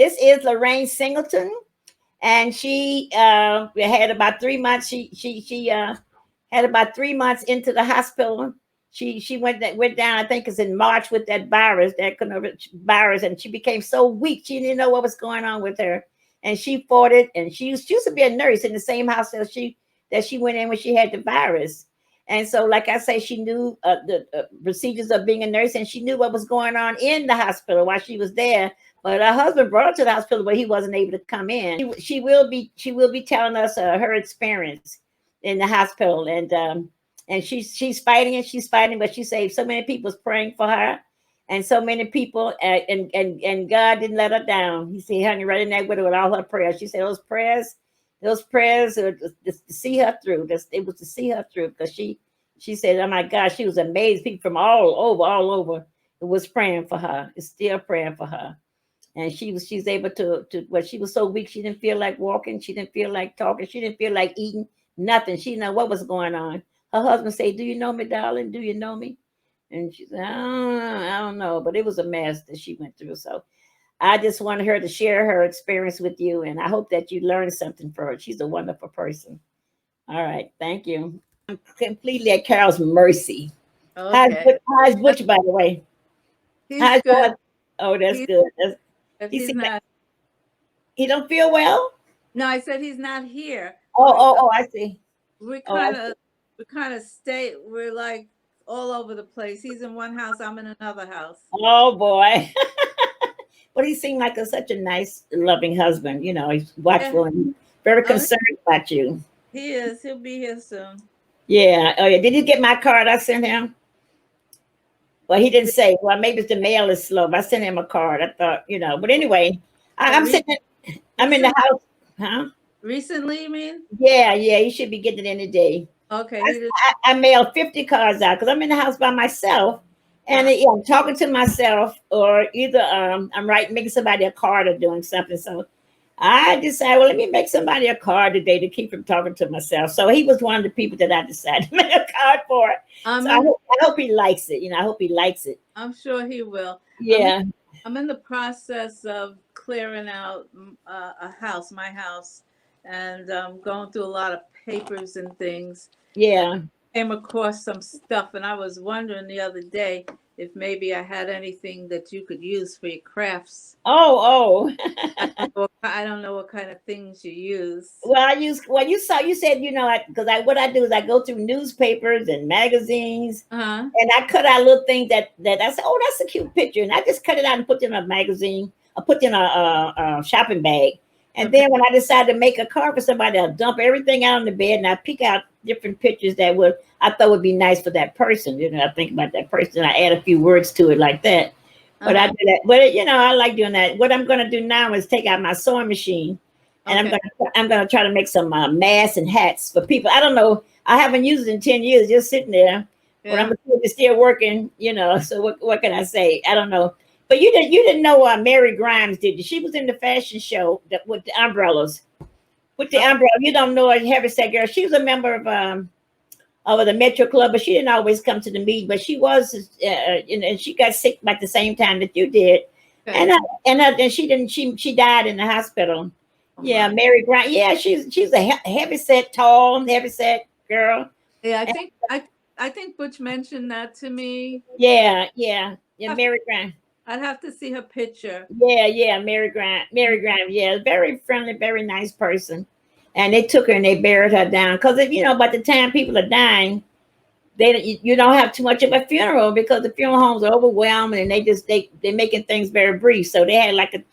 this is Lorraine Singleton, and she had about 3 months. She had about 3 months into the hospital. She went down. I think it's in March with that virus, that virus, and she became so weak. She didn't know what was going on with her, and she fought it. And she used to be a nurse in the same house that she went in when she had the virus. And so, like I say, she knew the procedures of being a nurse, and she knew what was going on in the hospital while she was there. But her husband brought her to the hospital, but he wasn't able to come in. She will be telling us her experience in the hospital, and she's fighting and she's fighting, but she said so many people's praying for her, and so many people, and God didn't let her down. He said, "Honey, right in there with her with all her prayers." She said those prayers were just to see her through. It was to see her through, because she said, "Oh my God," she was amazed. People from all over, was praying for her. Is still praying for her. And she's able to well, she was so weak, she didn't feel like walking, she didn't feel like talking, she didn't feel like eating, nothing. She didn't know what was going on. Her husband said, "Do you know me, darling? Do you know me?" And she said, I don't know. But it was a mess that she went through. So I just wanted her to share her experience with you, and I hope that you learned something from her. She's a wonderful person. All right, thank you. I'm completely at Carol's mercy. Okay. How's Butch, by the way? He's How's good. Oh, that's He's good. if He he's seemed like not. he don't feel well. No, I said he's not here. Oh, We oh, oh, I see. we Oh, I kind see. of we kind of stay. We're like all over the place. He's in one house. I'm in another house. Oh boy. But he seemed like such a nice, loving husband. He's Yeah. watchful and very Oh, concerned about you. he is. He'll be here soon. Yeah. Oh, yeah. Did you get my card I sent him? Well, he didn't say. Well, maybe the mail is slow, but I sent him a card. I thought. But anyway, Oh, I'm sitting. I'm in the recent, house. Huh? recently, you mean? Yeah, yeah. He should be getting it any day. Okay. I, He did. I mailed 50 cards out because I'm in the house by myself. And Uh, yeah, I'm talking to myself, or either I'm making somebody a card or doing something. So I decided, well, let me make somebody a card today to keep from talking to myself. So he was one of the people that I decided to make a card for. I'm So in. I hope he likes it. I hope he likes it. I'm sure he will. I'm in. Yeah, I'm in the process of clearing out a house, my house, and going through a lot of papers and things. yeah. Came across some stuff, and I was wondering the other day if maybe I had anything that you could use for your crafts. Oh, oh. I don't know what kind of things you use. Well, you said, because what I do is I go through newspapers and magazines, Uh-huh. and I cut out little things that I said, oh, that's a cute picture, and I just cut it out and put it in a magazine. I put it in a shopping bag, and Okay. then when I decide to make a card for somebody, I'll dump everything out on the bed, and I pick out different pictures that I thought would be nice for that person. I think about that person, I add a few words to it like that. But I Uh-huh. do that. But I like doing that. What I'm going to do now is take out my sewing machine, and Okay. I'm gonna try to make some masks and hats for people. I don't know. I haven't used it in 10 years, just sitting there. But I'm Yeah. gonna see if it's still working. So what can I say? I don't know. But you didn't know Mary Grimes, did you? She was in the fashion show with the umbrellas. With the Oh, umbrella, you don't know her, Heaviside Girl. She was a member of the Metro Club, but she didn't always come to the meet. But she was, and she got sick about the same time that you did, and okay. and she didn't. She died in the hospital. Oh Yeah, my. Mary Grant. Yeah, she's a heavy set, tall, heavy set girl. Yeah, And I think Butch mentioned that to me. yeah, yeah, yeah, Have to, Mary Grant. I'd have to see her picture. Yeah, yeah, Mary Grant. Mary Grant. Yeah, very friendly, very nice person. And they took her and they buried her down because by the time people are dying, you don't have too much of a funeral because the funeral homes are overwhelming and they're making things very brief. So they had like a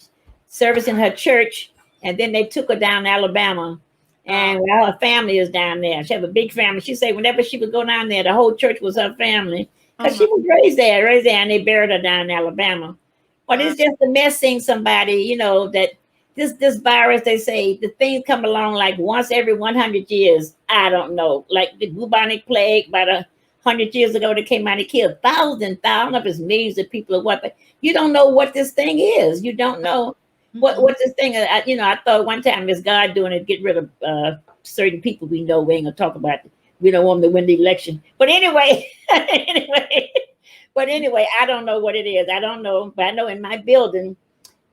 service in her church, and then they took her down to Alabama, Oh, and well, her family is down there. She have a big family. She said whenever she would go down there, the whole church was her family oh because she my. was raised there, and they buried her down in Alabama. But Uh, it's just a mess seeing somebody, that this virus, they say the things come along like once every 100 years. I don't know, like the bubonic plague about 100 years ago that came out and killed thousands of it's millions of people or what, but you don't know what this thing is. You don't know mm-mm. what this thing is. I thought one time is God doing it, get rid of certain people we know. We ain't gonna talk about it. We don't want them to win the election. But anyway, anyway, I don't know what it is. I don't know, but I know in my building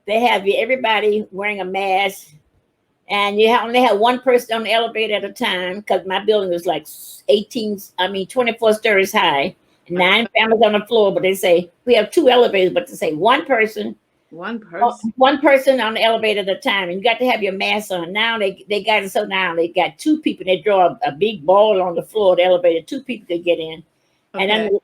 they have everybody wearing a mask, and you only have one person on the elevator at a time because my building was like 24 stories high, My 9 families on the floor. But they say we have two elevators, but they say one person. one person on the elevator at a time, and you got to have your mask on. Now they got it so now they got two people. They draw a big ball on the floor of the elevator. Two people could get in, and then Okay.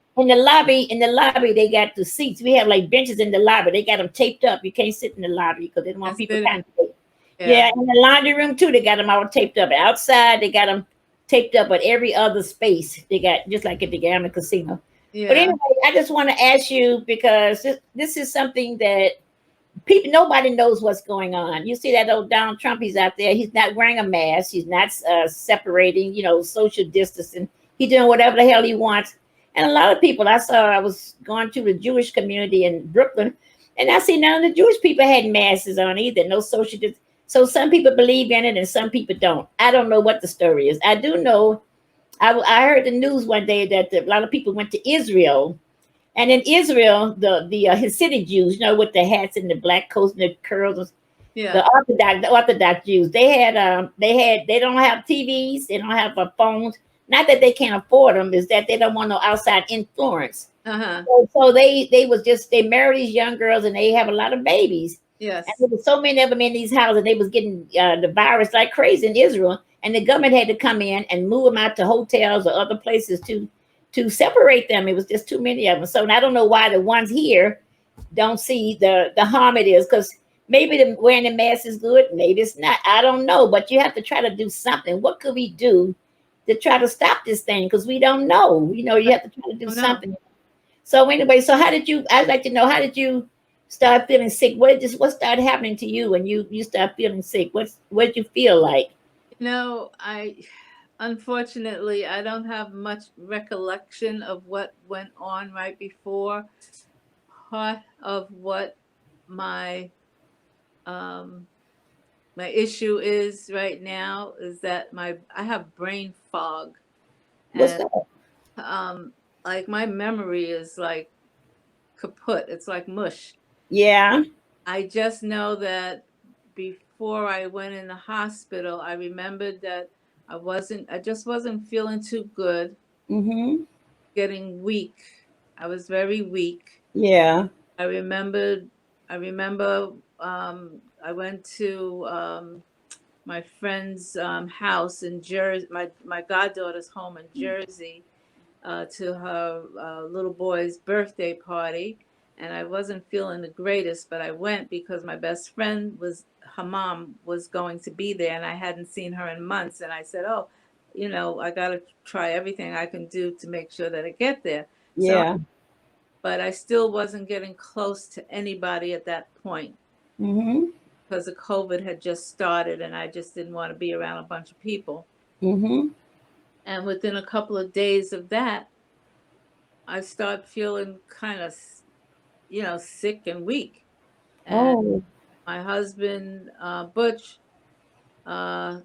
in the lobby they got the seats. We have like benches in the lobby. They got them taped up. You can't sit in the lobby because they don't want That's people it. congregating. Yeah. Yeah, in the laundry room too, they got them all taped up. Outside, they got them taped up, but every other space they got just like at the gambling casino. But Yeah. anyway, I just want to ask you because this is something that people nobody knows what's going on. You see that old Donald Trump? He's out there. He's not wearing a mask. He's not separating. Social distancing. He's doing whatever the hell he wants. And a lot of people I saw. I was going to the Jewish community in Brooklyn, and I see none of the Jewish people had masks on either. No social distance. So some people believe in it, and some people don't. I don't know what the story is. I do know. I heard the news one day that a lot of people went to Israel, and in Israel, the Hasidic Jews, with the hats and the black coats and the curls, Yeah. the Orthodox Jews, they don't have TVs, they don't have phones. Not that they can't afford them, is that they don't want no outside influence. Uh-huh. So they marry these young girls and they have a lot of babies. And Yes. there was so many of them in these houses, and they was getting the virus like crazy in Israel. And the government had to come in and move them out to hotels or other places to separate them. It was just too many of them. So I don't know why the ones here don't see the harm it is, because maybe the wearing the mask is good, maybe it's not. I don't know, but you have to try to do something. What could we do to try to stop this thing? Because we don't know. You have to try to do Oh no. something. So anyway, so how did you? I'd like to know, how did you start feeling sick? What started happening to you when you start feeling sick? What did you feel like? I unfortunately I don't have much recollection of what went on right before. Part of what my um my issue is right now is that my I have brain fog, What's and up? um like my memory is like kaput. It's like mush. Yeah. I just know that before I went in the hospital, I remembered that I just wasn't feeling too good, Mm-hmm. getting weak. I was very weak. Yeah. I remembered, I remember I went to my friend's house in Jersey, my goddaughter's home in Jersey, to her little boy's birthday party. And I wasn't feeling the greatest, but I went because my best friend her mom was going to be there, and I hadn't seen her in months. And I said, oh, I got to try everything I can do to make sure that I get there. So, Yeah. but I still wasn't getting close to anybody at that point Mm-hmm. because the COVID had just started, and I just didn't want to be around a bunch of people. Mm-hmm. And within a couple of days of that, I started feeling kind of, sick and weak. And Oh. my husband, Butch, uh,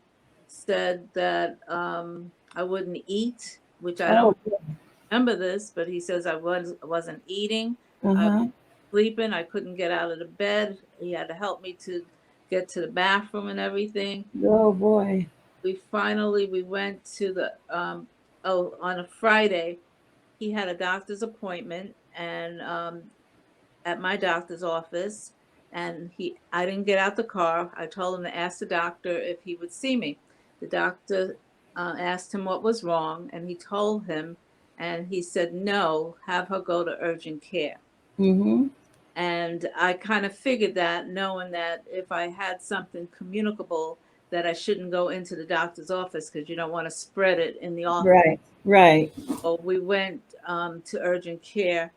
said that I wouldn't eat, which I Oh. don't remember this, but he says I wasn't eating. I was Uh-huh. sleeping. I couldn't get out of the bed. He had to help me to get to the bathroom and everything. Oh boy. We went to the on a Friday. He had a doctor's appointment, and at my doctor's office, and I didn't get out the car. I told him to ask the doctor if he would see me. The doctor asked him what was wrong, and he told him, and he said no, have her go to urgent care. Mm-hmm. And I kind of figured that, knowing that if I had something communicable, that I shouldn't go into the doctor's office because you don't want to spread it in the office. Right. Right. So we went to urgent care.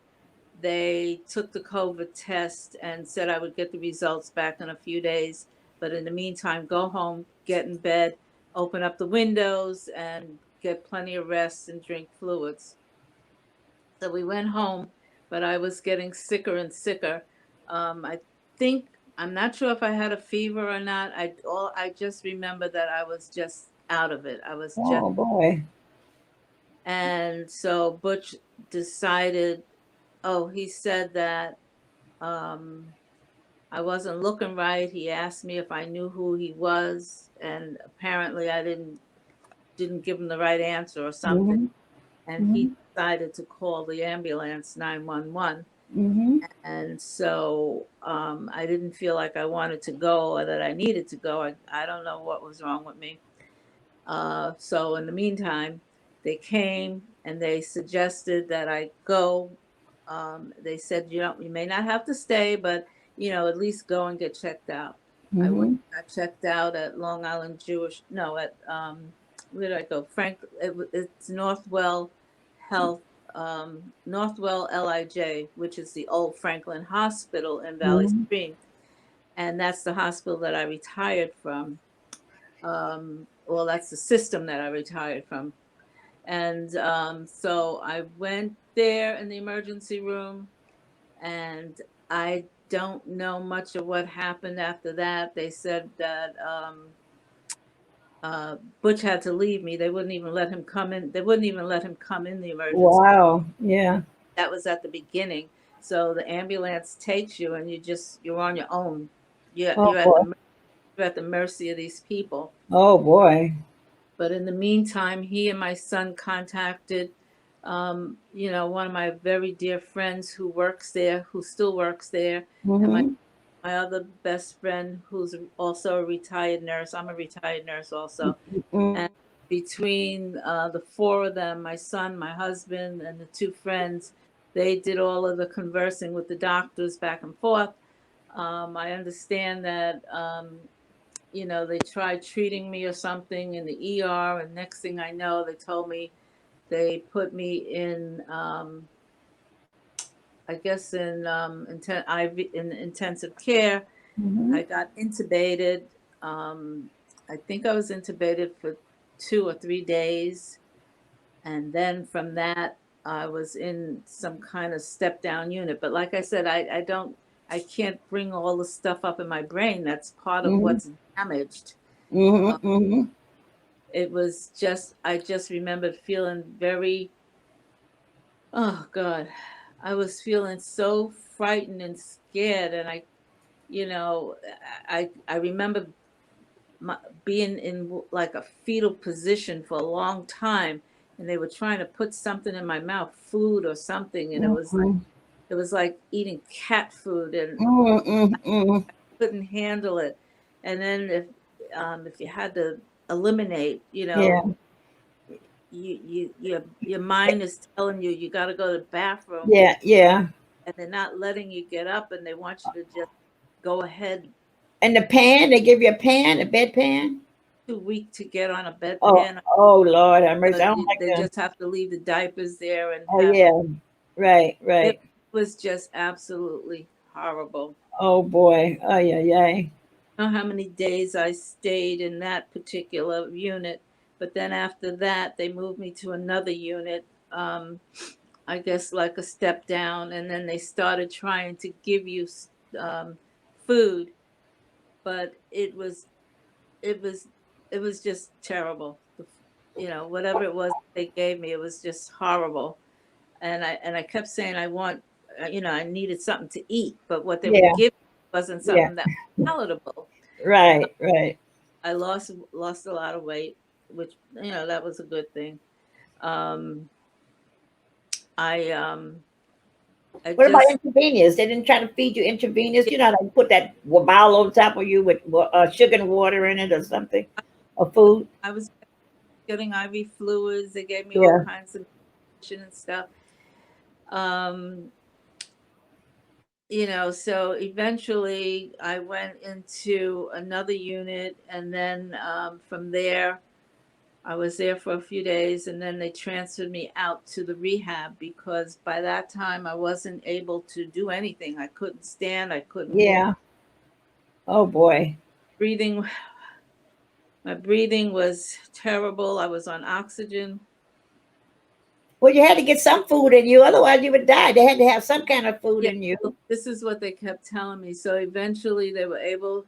They took the COVID test and said I would get the results back in a few days. But in the meantime, go home, get in bed, open up the windows, and get plenty of rest and drink fluids. So we went home, but I was getting sicker and sicker. I think I'm not sure if I had a fever or not. I just remember that I was just out of it. I was just, Oh boy. and so Butch decided. Oh, he said that um, I wasn't looking right. He asked me if I knew who he was, and apparently I didn't give him the right answer or something. Mhm. And he Mhm. decided to call the ambulance 911. Mhm. And so I didn't feel like I wanted to go or that I needed to go. I don't know what was wrong with me. So in the meantime, they came and they suggested that I go. They said, you may not have to stay, but at least go and get checked out. I went, Mhm. got checked out at Long Island Jewish. No, at where did I go? It's Northwell Health, Northwell Lij, which is the old Franklin Hospital in Valley Mhm. Stream, and that's the hospital that I retired from. Well, that's the system that I retired from. And so I went there in the emergency room, and I don't know much of what happened after that. They said that Butch had to leave me. They wouldn't even let him come in. They wouldn't even let him come in the emergency. Wow. Yeah. That was at the beginning. So the ambulance takes you, and you're on your own. You're, Oh you're at boy. the you're at the mercy of these people. Oh boy. But in the meantime, he and my son contacted, one of my very dear friends who works there, who still works there, and my Mhm. my other best friend who's also a retired nurse. I'm a retired nurse also, Mhm. and between the four of them, my son, my husband, and the two friends, they did all of the conversing with the doctors back and forth. I understand that they tried treating me or something in the ER, and next thing I know, they told me they put me in, I guess in intensive care. Mhm. I got intubated. Um, I think I was intubated for 2 or 3 days, and then from that, I was in some kind of step down unit. But like I said, I can't bring all the stuff up in my brain. That's part of Mhm. what's damaged. Mhm. Mhm. It was just, I just remembered feeling very, oh God, I was feeling so frightened and scared. And you know, I remember being in like a fetal position for a long time, and they were trying to put something in my mouth, food or something. And Mhm. it was like eating cat food, and Mhm. Mhm. couldn't handle it. And then if you had to eliminate, Yeah. your mind is telling you got to go to the bathroom, Yeah. Yeah. and they're not letting you get up, and they want you to just go ahead. And the pan, they give you a pan, a bedpan. Too weak to get on a Oh, bedpan. oh Lord, have mercy. I don't like They them. just have to leave the diapers there and Oh have yeah. Right. it. Right. Was just absolutely horrible. Oh boy. Oh yeah. Yeah. I don't know how many days I stayed in that particular unit, but then after that they moved me to another unit. I guess like a step down, and then they started trying to give you um, food, but it was it was just terrible. Whatever it was they gave me, it was just horrible. And I kept saying I want, I needed something to eat, but what they were Yeah. giving wasn't Yeah. something that was palatable. Right. Right. I lost a lot of weight, which that was a good thing. Um, I I What about just intravenous? They didn't try to feed you intravenous. You know, like put that bottle on top of you with sugar and water in it or something, or food. I was getting IV fluids. They gave me all Yeah. kinds of medication and stuff. Um, so eventually I went into another unit, and then from there, I was there for a few days, and then they transferred me out to the rehab because by that time I wasn't able to do anything. I couldn't stand, I couldn't walk. Yeah. Oh boy. Breathing, my breathing was terrible. I was on oxygen. Well, you had to get some food in you, otherwise you would die. They had to have some kind of food Yeah, in you. well, this is what they kept telling me. So eventually they were able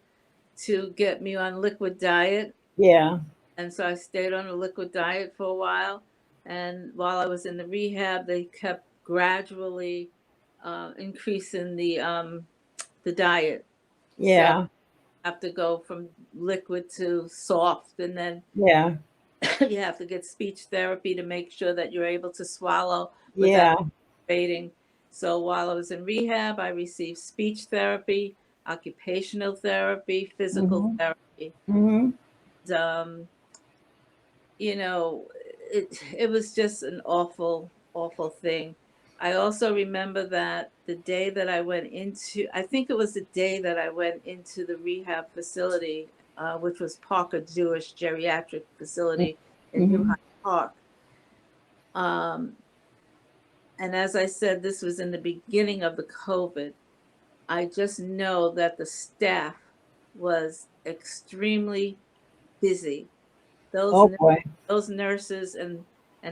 to get me on liquid diet. Yeah. And so I stayed on a liquid diet for a while. And while I was in the rehab, they kept gradually increasing the diet. So Yeah. I have to go from liquid to soft, and then Yeah. you have to get speech therapy to make sure that you're able to swallow without Yeah. fading. So while I was in rehab, I received speech therapy, occupational therapy, physical Mhm. therapy. Mhm. Um, you know, it was just an awful, awful thing. I also remember that the day that I went into, I think it was the day that I went into the rehab facility, which was Parker Jewish Geriatric Facility in New Mhm. Hyde Park. Um, and as I said, this was in the beginning of the COVID. I just know that the staff was extremely busy. Those Oh nu- boy. those nurses and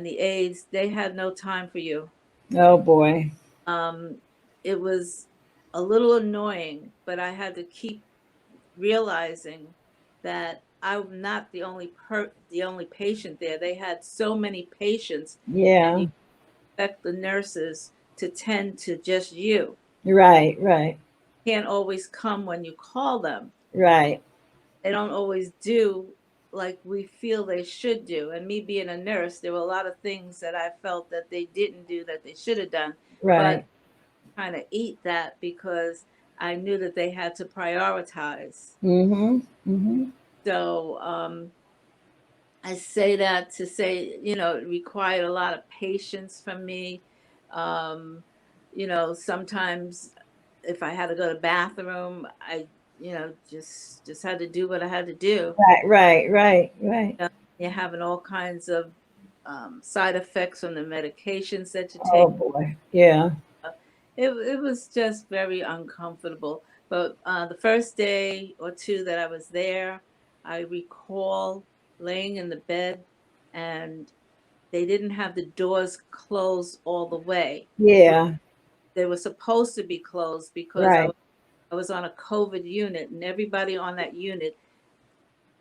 the aides, they had no time for you. Oh boy. Um, it was a little annoying, but I had to keep realizing that I'm not the only patient there. They had so many patients, and Yeah. you expect the nurses to tend to just you. Right. Right. Can't always come when you call them. Right. They don't always do like we feel they should do. And me being a nurse, there were a lot of things that I felt that they didn't do that they should have done. But Right. kind of eat that because I knew that they had to prioritize. Mhm. Mhm. So I say that to say, it required a lot of patience from me. Um, sometimes if I had to go to the bathroom, I, just had to do what I had to do. Right. Right. Right. Right. You're having all kinds of side effects from the medications that you Oh take. boy. Yeah. It was just very uncomfortable. But the first day or two that I was there, I recall laying in the bed and they didn't have the doors closed all the way. Yeah. They were supposed to be closed because Right. I was on a COVID unit and everybody on that unit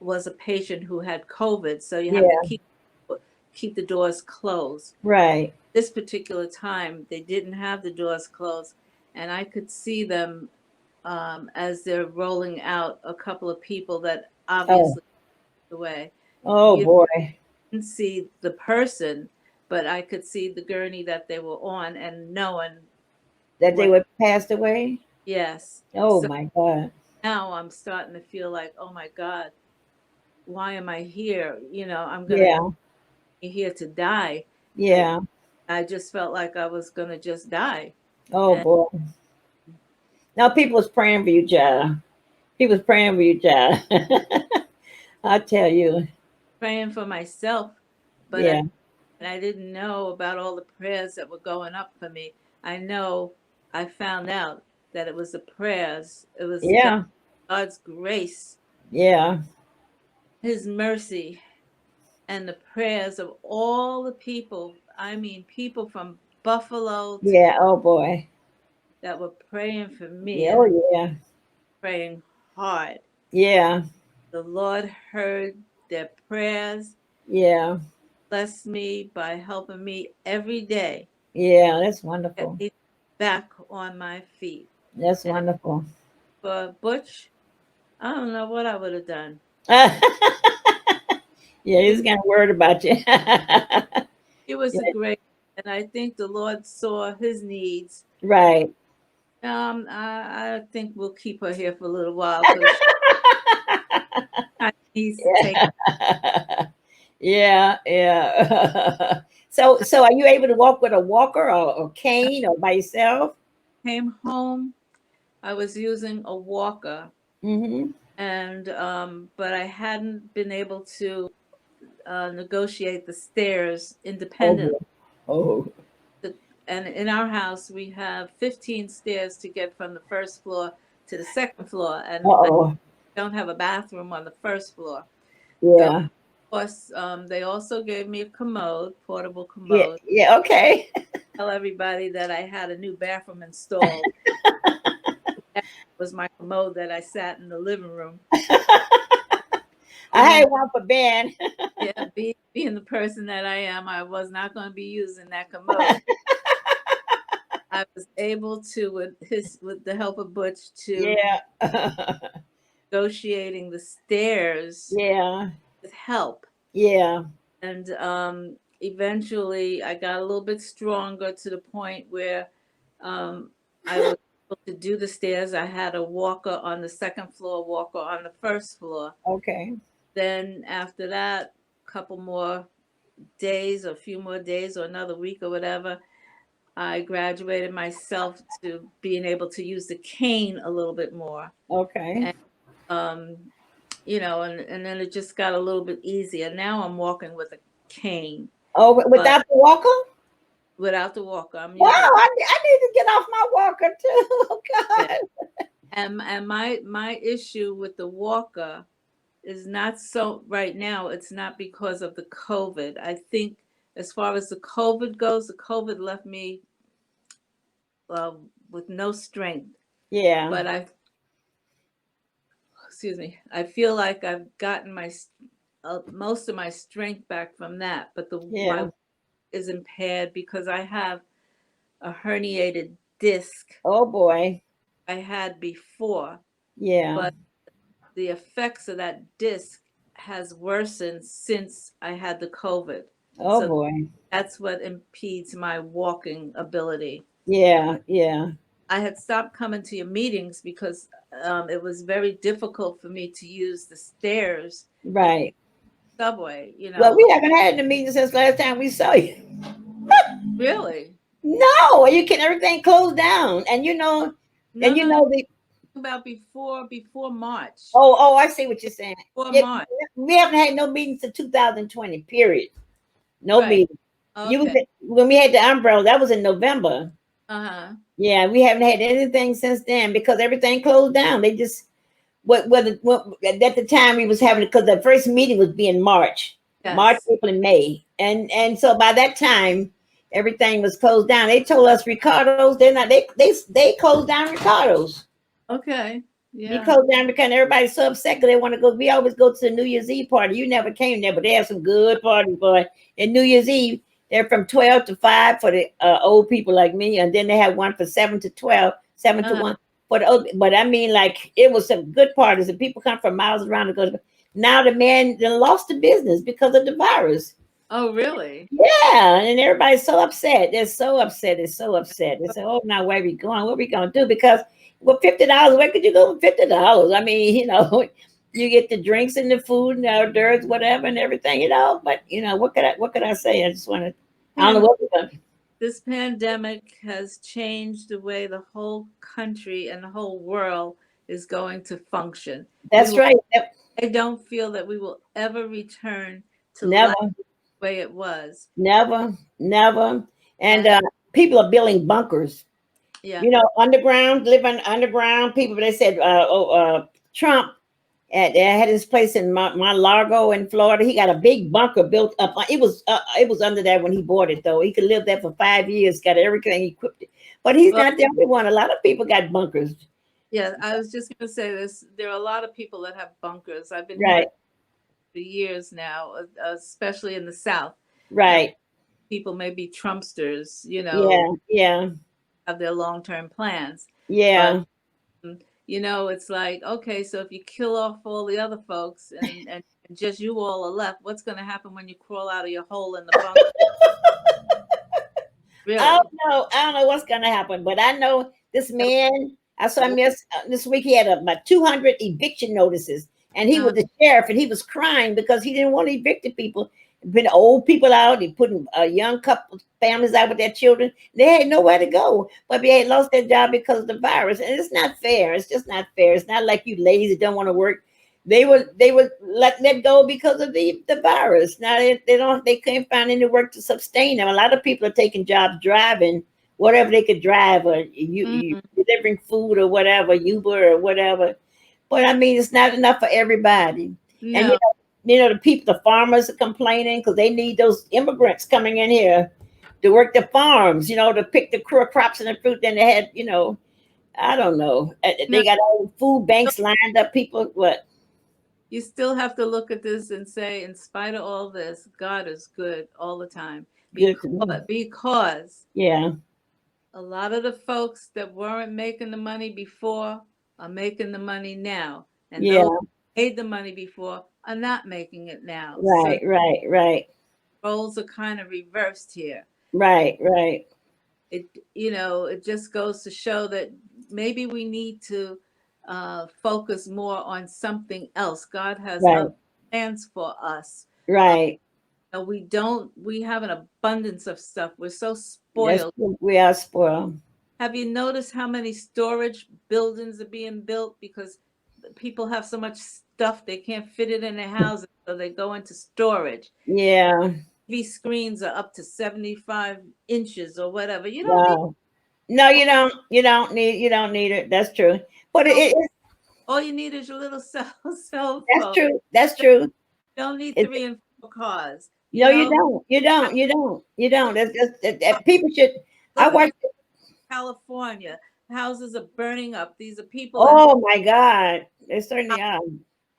was a patient who had COVID. So you have to Yeah. keep the doors closed. Right. This particular time, they didn't have the doors closed, and I could see them as they're rolling out a couple of people that Oh. obviously passed away. Oh You boy. didn't see the person, but I could see the gurney that they were on and knowing That they what, were passed away. yes. Oh So my God. now I'm starting to feel like, oh my God, why am I here? I'm going to Yeah. be here to die. And Yeah. I just felt like I was going to just die. Oh And boy. Now people was praying for you, child. He was praying for you, child. I tell you. praying for myself, but Yeah. I didn't know about all the prayers that were going up for me. I know I found out that it was the prayers, it was Yeah. God's grace, Yeah. His mercy, and the prayers of all the people. I mean, people from Buffalo to Yeah. Oh boy. that were praying for me Yeah. Oh and yeah. praying hard. Yeah. The Lord heard their prayers, Yeah. blessed me by helping me every day Yeah. That's get wonderful. me back on my feet. That's And wonderful. for Butch, I don't know what I would have done. Yeah, He, he's kind of worried about you. he was Yeah, a great, and I think the Lord saw his needs. And right. I think we'll keep her here for a little while because she needs to take. Yeah, yeah. So are you able to walk with a walker or cane or by yourself? Came home, I was using a walker, Mm-hmm. and but I hadn't been able to negotiate the stairs Oh independently. boy. Oh. And in our house, we have 15 stairs to get from the first floor to the second floor, and I Uh-oh. don't have a bathroom on the first floor. So, of Yeah. course, they also gave me a commode, portable Yeah. commode. Yeah. Okay. Tell everybody that I had a new bathroom installed. That was my commode that I sat in the living room. I Being, had one for Ben. yeah, being the person that I am, I was not going to be using that commode. I was able to, with the help of Butch, to Yeah. negotiating the stairs Yeah. with help. Yeah. And eventually I got a little bit stronger to the point where um, I was able to do the stairs. I had a walker on the second floor, walker on the first floor. Okay. Then after that, a couple more days, or a few more days, or another week or whatever, I graduated myself to being able to use the cane a little bit more. Okay. And um, and then it just got a little bit easier. Now I'm walking with a cane, Oh, but without the walker? without the walker. I'm Wow, using I need to get off my walker too. Oh yeah. God. And my issue with the walker is not so right now. It's not because of the COVID. I think as far as the COVID goes, the COVID left me with no strength. Yeah. But excuse me, I feel like I've gotten my most of my strength back from that. But the my Yeah. is impaired because I have a herniated disc Oh boy. I had before, Yeah. but the effects of that disc has worsened since I had the COVID. Oh So boy. that's what impedes my walking ability. Yeah. Yeah. I had stopped coming to your meetings because it was very difficult for me to use the stairs in the Right. subway. Well, we haven't had the meeting since last time we saw you. Really? No, you can everything closed down. No, And you no, no. know the About before March. oh, I see what you're saying. Before Yeah, March. we haven't had no meetings since 2020, period. No Right. meeting. You was Okay. when we had the umbrella, that was in November. Uh-huh. Yeah, we haven't had anything since then because everything closed down. They just what at the time we was having because the first meeting was being March, Yes. April, and May, and so by that time everything was closed down. They told us Ricardo's they're not they closed down Ricardo's. Okay. We Yeah. closed down because everybody's so upset because they want to go. We always go to the New Year's Eve party. You never came there, but they have some good parties, boy. And New Year's Eve, they're from 12 to 5 for the old people like me. And then they have one for 7 to 12, 7 to Uh-huh. 1 for the old. But I mean, like, it was some good parties. And people come from miles around to go. Now the man they lost the business because of the virus. Oh, really? Yeah, and everybody's so upset. They're so upset. They're so upset. They say, "Oh, now where we going? What we gonna do?" Because with $50, where could you go with $50? I mean, you get the drinks and the food and the hors d'oeuvres, whatever, and everything, But what could I say? I just want to. I don't know And what we're gonna. this pandemic has changed the way the whole country and the whole world is going to function. We That's will, right. I don't feel that we will ever return to life Never, the way it was. never, never. And And people are building bunkers. yeah. Underground, living underground. People. They said, Trump. Had his place in Mar-Largo in Florida. He got a big bunker built up. It was under there when he bought it though. He could live there for 5 years. Got everything equipped. But he's Well, not the only one. A lot of people got bunkers. yeah, I was just going to say this. There are a lot of people that have bunkers. I've been Right. hearing for years now, especially in the South. Now, Right. people may be Trumpsters, Yeah. Yeah. have their long-term plans. But Yeah. it's like, okay, so if you kill off all the other folks and just you all are left, what's going to happen when you crawl out of your hole in the bunker? I Really? don't know. I don't know what's gonna happen, but I know this man. I saw him this week. He had about 200 eviction notices, and he Uh, was the sheriff, and he was crying because he didn't want to evict people. Been old people out. He putting young couple families out with their children. They had nowhere to go, but they had lost their job because of the virus, and it's not fair. It's just not fair. It's not like you lazy don't want to work. They were let go because of the virus. Now they can't find any work to sustain them. A lot of people are taking jobs driving whatever they could drive, or you mm, delivering food or whatever, Uber or whatever. But I mean, it's not enough for everybody. And no. the people, the farmers are complaining because they need those immigrants coming in here to work the farms. To pick the crops and the fruit. Then they had, I don't know. No, They got all the food banks lined up. People, what? you still have to look at this and say, in spite of all this, God is good all the time Good to know. because Yeah. a lot of the folks that weren't making the money before are making the money now, and those Yeah. who made the money before are not making it now. So Right. Right. Right. roles are kind of reversed here. Right. Right. It, it just goes to show that maybe we need to focus more on something else. God has Right. other plans for us. uh, Right. we have an abundance of stuff. We're so That's spoiled. true. We are spoiled. Have you noticed how many storage buildings are being built because people have so much stuff they can't fit it in their houses, so they go into storage? Yeah. TV screens are up to 75 inches or whatever. You don't need Wow. No, you don't. You don't need. You don't need it. That's true. But no, it's all you need is your little cell that's phone. true. That's true. You don't need It, three and four cars. no, you don't. You don't. You don't. You don't. People should. I Look at watch. California. Houses are burning up. These are people that, Oh my God. They certainly are.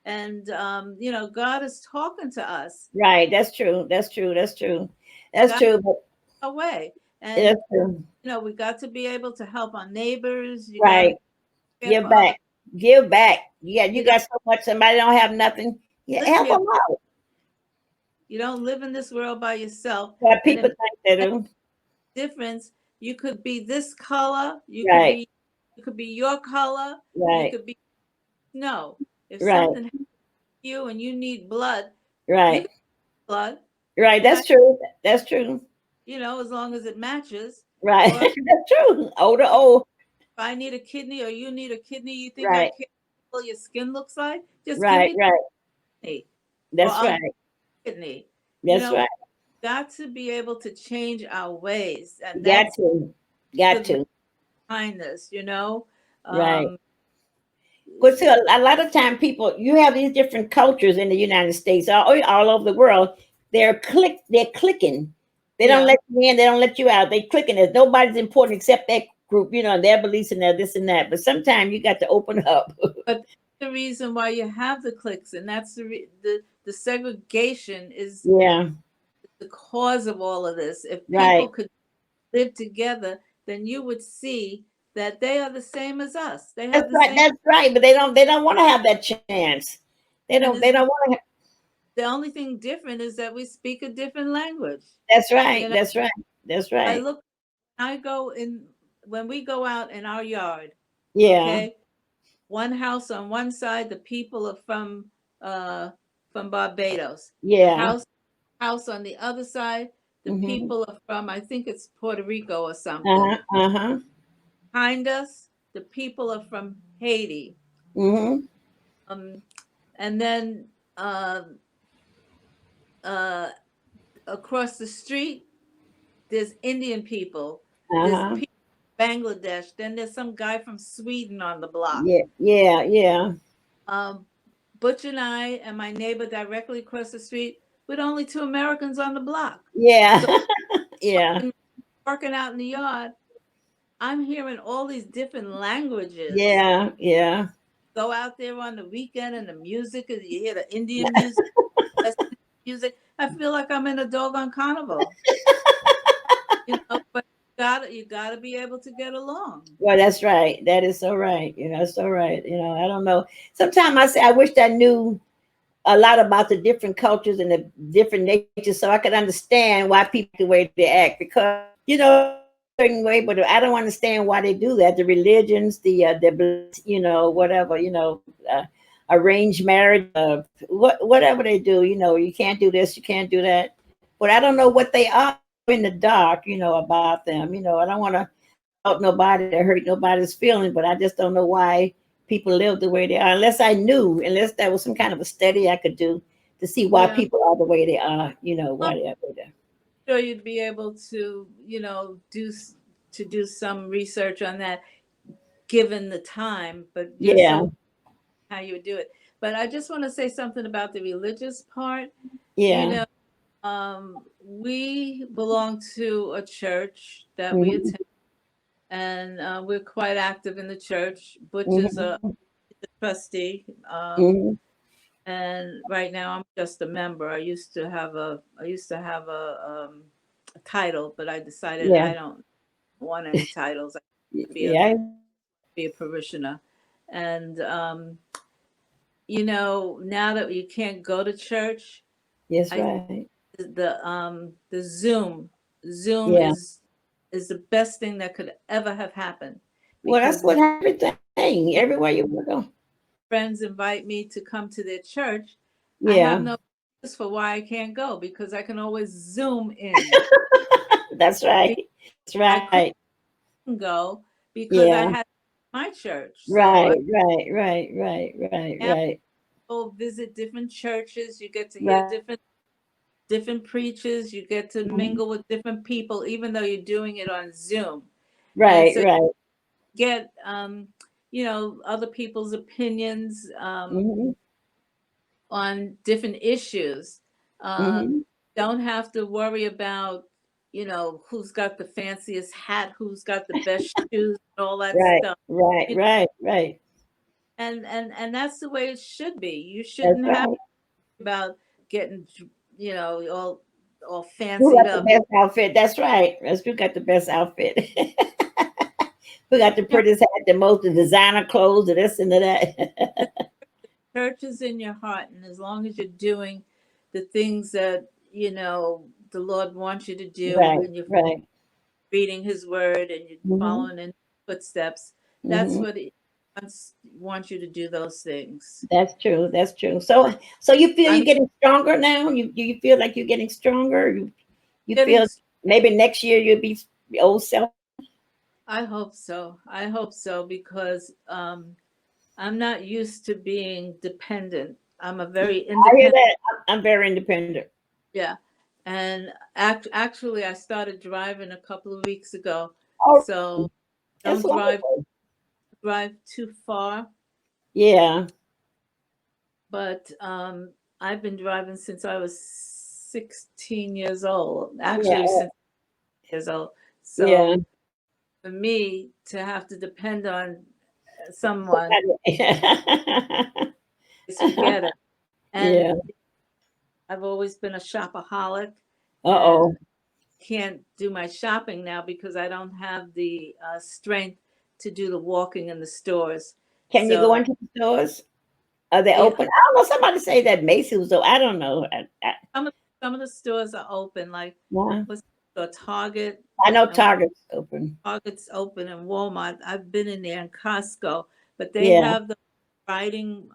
and God is talking to us. Right. That's true. That's true. That's true. That's That's true. But away. And that's true. we got to be able to help our neighbors. You got to Right. care Give for other. back. Give back. Yeah. You You don't got so much. Somebody don't have nothing. Yeah. live Help here. them out. You don't live in this world by yourself. What And people it think they makes do. a difference. You could be this color. Right. You could be your color. You Right. could be no. If Right. something happens to you and you need blood, you Right. can get blood. Right. And That's true. That's true. as long as it matches. Right. Or That's true. O to O. if I need a kidney or you need a kidney, you think I Right. care what your skin looks like? Just give Right. me the Right. kidney, or That's I'll give right. you the kidney. You That's know, right. got to be able to change our ways, and Got that's to. Got with to. kindness. Right. Um, But see, a lot of time people, you have these different cultures in the United States, all over the world. They're clicking. They don't yeah, let you in, they don't let you out. They clicking. There's nobody's important except that group, their beliefs and their this and that. But sometimes you got to open up. but the reason why you have the cliques, and that's the segregation is Yeah. the cause of all of this. If Right. people could live together, then you would see that they are the same as us. They That's have the right. same, That's right. But they don't want to have that chance. They and don't they it's don't want to. the only thing different is that we speak a different language. That's right. You know, That's right. That's I right. look, I go in when we go out in our yard. Yeah. Okay, one house on one side, the people are uh from Barbados. The Yeah. house on the other side, the Mhm. people are from, I think it's Puerto Rico or something. Uh-huh. Uh-huh. Behind us, the people are from Haiti. Mhm. Um, and then uh, uh, across the street, there's Indian people. There's Uh-huh. people from Bangladesh. Then there's some guy from Sweden on the block. Yeah. Yeah. Yeah. Um, Butch and I and my neighbor directly across the street, with only two Americans on the block. Yeah. So Yeah. working out in the yard, I'm hearing all these different languages. Yeah. Yeah. Go out there on the weekend and the music, and you hear the Indian music, West Indian music. I feel like I'm in a doggone carnival. But you gotta be able to get along. Well, that's right. That is so right. So right. I don't know. Sometimes I say I wish I knew a lot about the different cultures and the different natures so I could understand why people act the way they act because certain way, but I don't understand why they do that. The religions, whatever, arranged marriage, whatever they do, you can't do this, you can't do that. But I don't know what they are in the dark, about them. I don't want to help nobody or hurt nobody's feeling, but I just don't know why people live the way they are unless there was some kind of a study I could do to see why Yeah, people are the way they are, I'm why they are the way they are. sure you'd be able to, do some research on that given the time, but you're Yeah, so how you would do it. But I just want to say something about the religious part. You yeah. know, we belong to a church that we Mhm, attend, and we're quite active in the church. Butch is a mhm, trustee, mhm. and right now I'm just a member. I used to have a title, but I decided Yeah, I don't. want any titles. I be a Yeah. be a parishioner, and now that you can't go to church, Yes, I right. the Zoom Yeah. is the best thing that could ever have happened Well, that's because what everything, everywhere you want to go. friends invite me to come to their church. I have Yeah. no excuse for why I can't go because I can always Zoom in. That's right. Be- That's I right. couldn't go because I Yeah. had my church, so I Right, right, right, right, right, now right, go visit different churches. You get to hear right. different preachers. You get to Mhm. mingle with different people, even though you're doing it on Zoom, and Right, so right. get other people's opinions Mhm. on different issues. Mhm. Don't have to worry about who's got the fanciest hat, who's got the best shoes, and all that Right, stuff. right, You know, right, right. and that's the way it should be. You That's shouldn't have right. about getting all Who fancied got the up. best outfit? That's right. That's who got the best outfit. Who got the You know, prettiest hat, the most designer clothes, the this and the that. the church is in your heart, and as long as you're doing the things that the Lord wants you to do, Right, and you're right. reading His Word and you're Mhm. following in footsteps, that's Mhm. what He wants you to do. Those things. That's true. That's true. So you feel I'm you're getting stronger now? You feel like you're getting stronger? You getting. feel maybe next year you'll be your old self? I hope so. I hope so because I'm not used to being dependent. I'm a very I hear independent. that. I'm very independent. Yeah, and actually, I started driving a couple of weeks ago. Oh, So that's don't wonderful. drive too far. Yeah, But I've been driving since I was 16 years old. yeah, Actually, since years old. yeah. So for me to have to depend on someone, is forget it. And Yeah. I've always been a shopaholic, and Uh-oh. can't do my shopping now because I don't have the strength to do the walking in the stores. Can you go So into the stores? Are they yeah, open? I don't know. Somebody say that Macy's was open. I don't know. some of the stores are open, like Yeah. what's the Target, I know and Target's open. Target's open, and Walmart. I've been in there, and Costco, but they Yeah. have the riding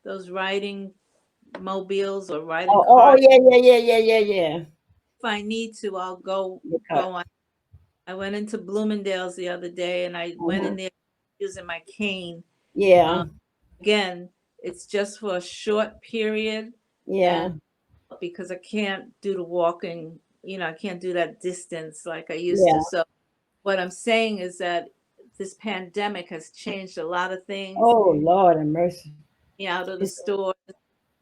those riding mobiles or riding Oh, oh, cars. yeah, yeah, yeah, yeah, yeah, yeah. If I need to, I'll Because, go on. I went into Bloomingdale's the other day, and I went uh-huh. in there using my cane. Yeah, Um, Again, it's just for a short period, and yeah, because I can't do the walking, I can't do that distance like I used to. yeah. So what I'm saying is that this pandemic has changed a lot of things. Oh, Lord have mercy. Out of the It's, store,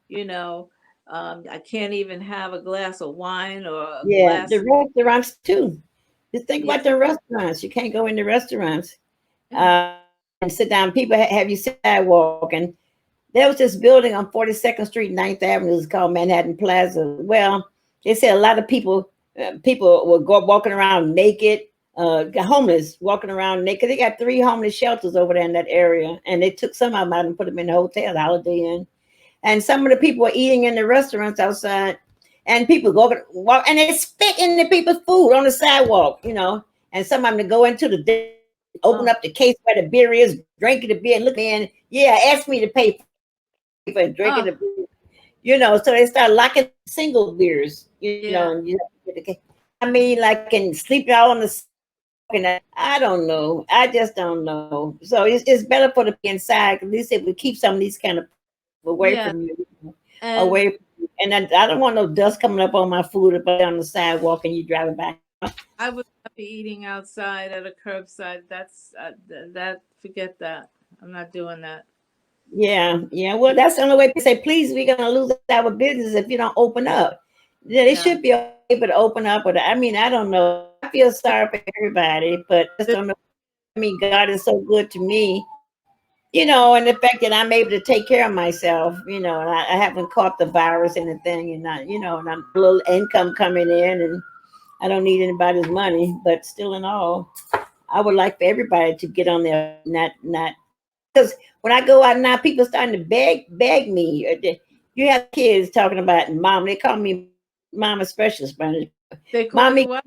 you know, I can't even have a glass of wine or a yeah, the glass. restaurants too. Just think Yeah, about the restaurants. You can't go into restaurants yeah. and sit down. People have you sidewalk. And there was this building on 42nd Street, Ninth Avenue. It's called Manhattan Plaza. Well, they said a lot of people were walking around naked, homeless, walking around naked. They got 3 homeless shelters over there in that area, and they took some of them out and put them in the hotel, Holiday Inn. And some of the people were eating in the restaurants outside, and people go walk and they spit in the people's food on the sidewalk, And some of them to go into open Oh, up the case where the beer is, drinking the beer, and look in, yeah, ask me to pay for drinking oh, the beer, So they start locking single beers, yeah, and I mean, like, and sleeping out on the and I don't know. I just don't know. So it's better for the inside. At least it would keep some of these kind of away yeah. from you, And away from you. And I don't want no dust coming up on my food if I'm on the sidewalk and you driving by. I would not be eating outside at a curbside. That's that. Forget that. I'm not doing that. Yeah, yeah. Well, that's the only way to say, please, we're gonna lose our business if you don't open up. Yeah, they Yeah. should be able to open up. But I mean, I don't know. I feel sorry for everybody, but I just don't know. I mean, God is so good to me, and the fact that I'm able to take care of myself, and I haven't caught the virus and the thing, and and I'm a little income coming in, and I don't need anybody's money, but still in all, I would like for everybody to get on their feet, not because when I go out now, people starting to beg me. You have kids talking about mom. They call me mama specialist, They call you mommy, what?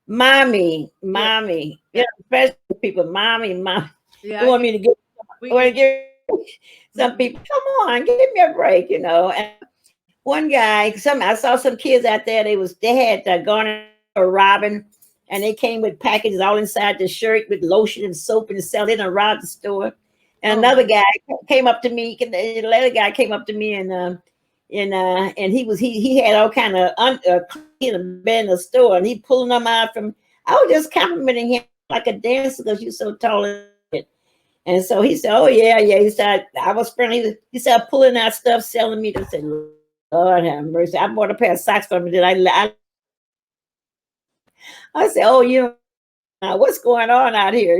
Yeah, mommy. You yeah, know, especially people, mommy, mom. yeah. They I want get. me to get. We Want to get. give some Mhm. people. Come on, give me a break. And one guy, I saw some kids out there. They had gone a robbing, and they came with packages all inside the shirt with lotion and soap and sell. They done robbed the store. And Oh another my. guy came up to me. The other guy came up to me and he had all kind of in a bed in the store, and he pulling them out from. I was just complimenting him like a dancer because you're so tall and fit. And so he said, "Oh yeah, yeah." He said, "I was friendly." He said, "Pulling out stuff, selling me." I said, "Lord have mercy." I bought a pair of socks from him. Then I said, "Oh, what's going on out here?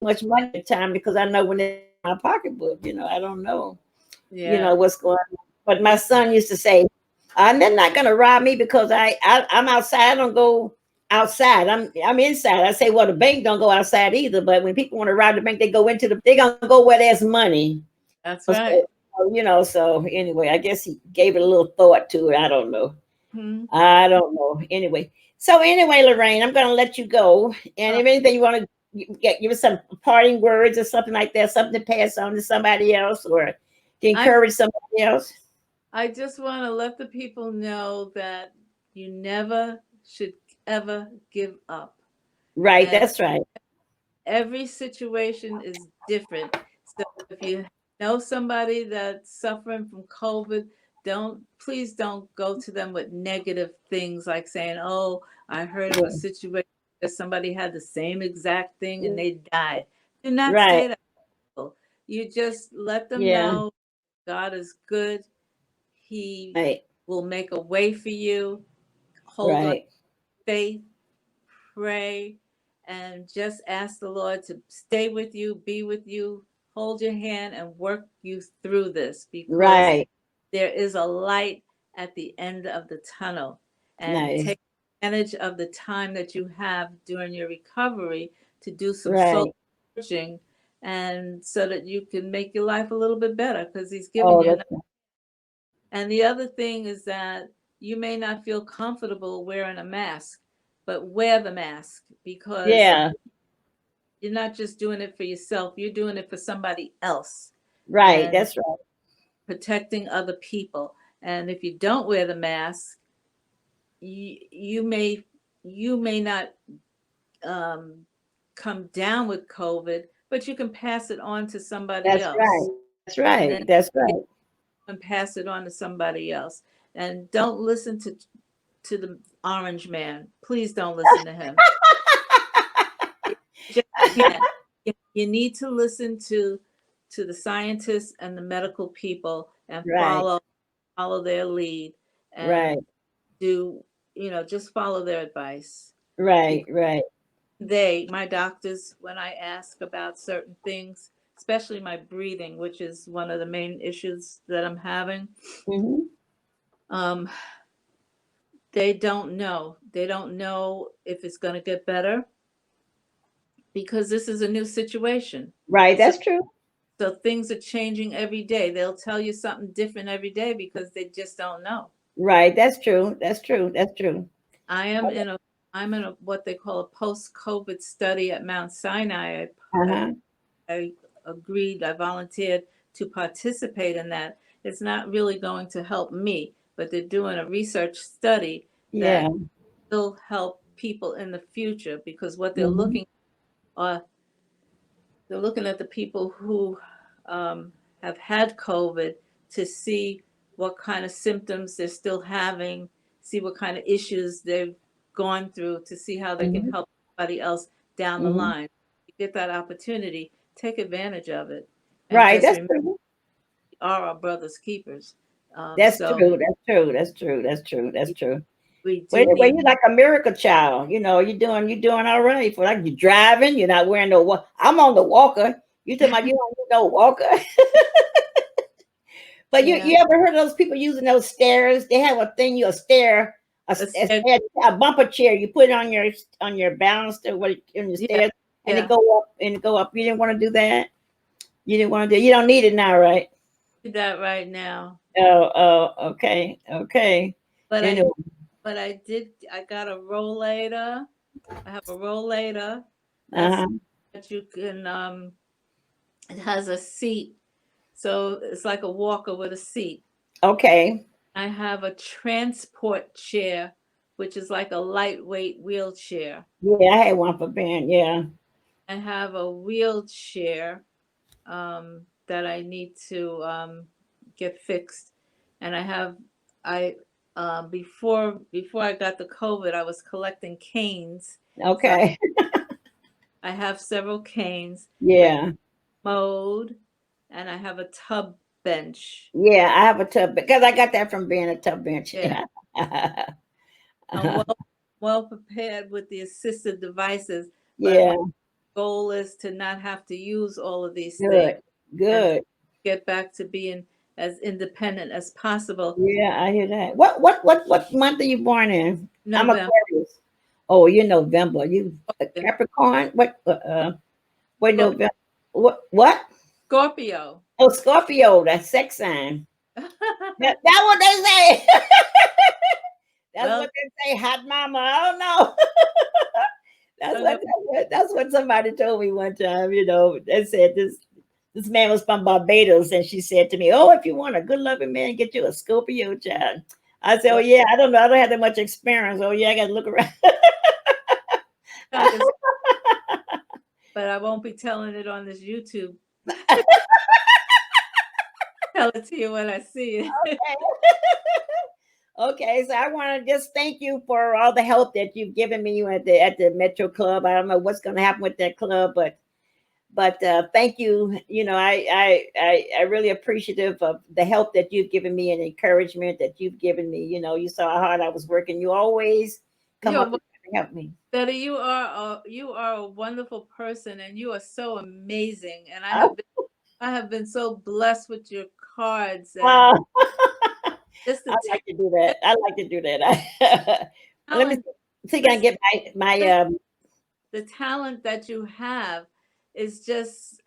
Much money at the time because I know when it's in my pocketbook. I don't know. Yeah. What's going on." But my It, son used to say, "They're not gonna rob me because I'm outside. I don't go outside. I'm inside." I say, "Well, the bank don't go outside either. But when people want to rob the bank, they gonna go where there's money." that's So, right. so anyway, I guess he gave it a little thought to it. I don't know. Hmm. I don't know. Anyway, Lorraine, I'm gonna let you go. And Uh, if anything you want to give us some parting words or something like that, something to pass on to somebody else or to I encourage somebody else. I just want to let the people know that you never should ever give up. Right, And that's right. every situation is different. So if you know somebody that's suffering from COVID, please don't go to them with negative things like saying, "Oh, I heard of a situation where somebody had the same exact thing and Yeah. they died." Do not Right. say that. You just let them Yeah. know God is good. He Right. will make a way for you. Hold on to Right. faith, pray, and just ask the Lord to stay with you, be with you, hold your hand, and work you through this because Right. there is a light at the end of the tunnel. And Nice. take advantage of the time that you have during your recovery to do some soul Right. searching and so that you can make your life a little bit better because He's given Oh, you. that's And the other thing is that you may not feel comfortable wearing a mask, but wear the mask because yeah. you're not just doing it for yourself, you're doing it for somebody else Right. and That's right. protecting other people. And if you don't wear the mask, you may not um, come down with COVID, but you can pass it on to somebody That's right. else. That's And then right. That's right. and pass it on to somebody else. And don't listen to the orange man. Please don't listen to him. You just can't. You need to listen to the scientists and the medical people and Right. follow their lead Right. and do just follow their advice. Right. Because Right. my doctors, when I ask about certain things, especially my breathing, which is one of the main issues that I'm having, Hmm. um, they don't know. They don't know if it's going to get better because this is a new situation. Right. So That's true. so things are changing every day. They'll tell you something different every day because they just don't know. Right. That's true. That's true. That's true. I am in a I'm in a what they call a post-COVID study at Mount Sinai. I, Uh-huh. I agreed, I volunteered to participate in that. It's not really going to help me, but they're doing a research study Yeah. that will help people in the future because what Hmm. uh, they're looking at the people who have had COVID to see what kind of symptoms they're still having, see what kind of issues they've gone through to see how they can Hmm. help somebody else down the Hmm. line. You get that opportunity, take advantage of it, and Right. just That's remember, true. we are our brother's keepers. That's So true. That's true. That's true. That's true. That's true. we Well, do anyway, need. you're like a miracle child. You're doing all right. For like you're driving, you're not wearing no. I'm on the walker. You talking about you don't need no walker? But you Yeah, you ever heard of those people using those stairs? They have a thing, you a stair A stair, a bumper chair. You put it on your balance or what on your yeah, stairs, and it yeah. go up and go up. You didn't want to do that. You didn't want to do. You don't need it now, right? Do that right now. Okay, okay. But You know, I got a rollator. I have a rollator that's uh-huh. that you can it has a seat. So it's like a walker with a seat. Okay. I have a transport chair, which is like a lightweight wheelchair. Yeah, I had one for Ben. Yeah. I have a wheelchair that I need to get fixed, and I before I got the COVID, I was collecting canes, so Okay. I have several canes with Yeah. mode, and I have a tub bench. Yeah, I have a tub because I got that from being a tub bench. Yeah, Yeah. I'm well prepared with the assistive devices, but my Yeah. goal is to not have to use all of these things Good. and to Good. get back to being as independent as possible. Yeah, I hear that. What month are you born in? I'm November. Aquarius. Oh, you're November. You a Capricorn? What November? What? Scorpio. Oh, Scorpio, that's sex sign. That what they say. That's Well, what they say, hot mama. I don't know. That's uh, what somebody told me one time. You know, they said this man was from Barbados, and she said to me, "Oh, if you want a good loving man, get you a Scorpio child." I said, "Oh well, yeah, I don't know. I don't have that much experience. Oh yeah, I got to look around." August, but I won't be telling it on this YouTube. Tell it to you when I see it. Okay, so I want to just thank you for all the help that you've given me at the Metro Club. I don't know what's going to happen with that club, but thank you. You know, I really appreciative of the help that you've given me and encouragement that you've given me. You know, you saw how hard I was working. You always come You're up and help me. Betty, you are a wonderful person, and you are so amazing. And Oh, I have been so blessed with your cards and uh, just I like to do that. I like to do that. Let me talent. see if I can Listen, get my the talent that you have is just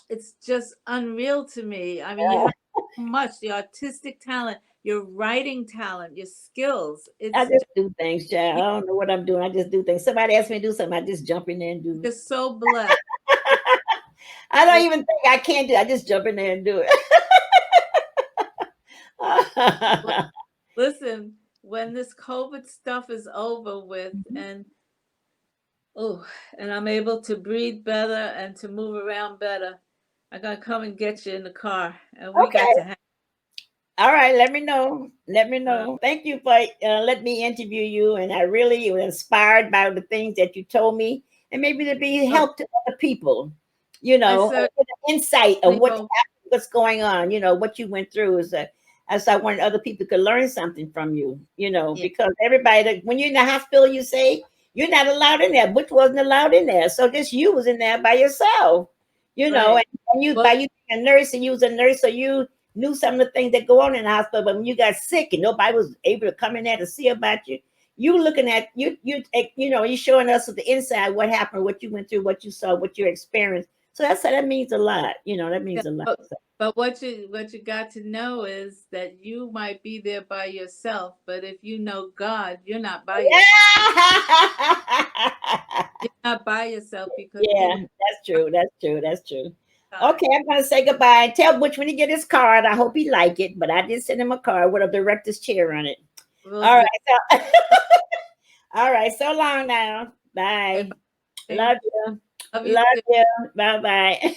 it's just unreal to me. I mean, you have so much the artistic talent, your writing talent, your skills. I It's just do things, child. I don't know what I'm doing. I just do things. Somebody asks me to do something, I just jump in there and do just so blessed. it. I don't Well, even think I can do it. I just jump in there and do well, it. listen, when this COVID stuff is over with, oh, and I'm able to breathe better and to move around better, I'm gonna come and get you in the car, and we got Okay. to have. All right. Let me know. Let me Uh, know. Thank you for letting me interview you. And I really was inspired by the things that you told me and maybe to be oh, help to other people, I or certainly get an insight of hope. what's going on, what you went through is that as I wanted other people could learn something from you, Yeah, because everybody when you're in the hospital, you say you're not allowed in there, which wasn't allowed in there. So just you was in there by yourself, right. and you Well, by you being a nurse and you was a nurse, so you knew some of the things that go on in the hospital. But when you got sick and nobody was able to come in there to see about you, you looking at you showing us the inside what happened, what you went through, what you saw, what you experienced. So that means a lot. That yeah, means a lot. So, but what you got to know is that you might be there by yourself, but if you know God, you're not by yourself. You're not by yourself because He yeah, was that's true. That's true. That's true. God. Okay, I'm gonna say goodbye. Tell Butch when he get his card. I hope he like it, but I did send him a card with a director's chair on it. Will All do. right. So, all right. So long now. Okay, Bye. bye. Love you. Love you Love too. you. Bye bye.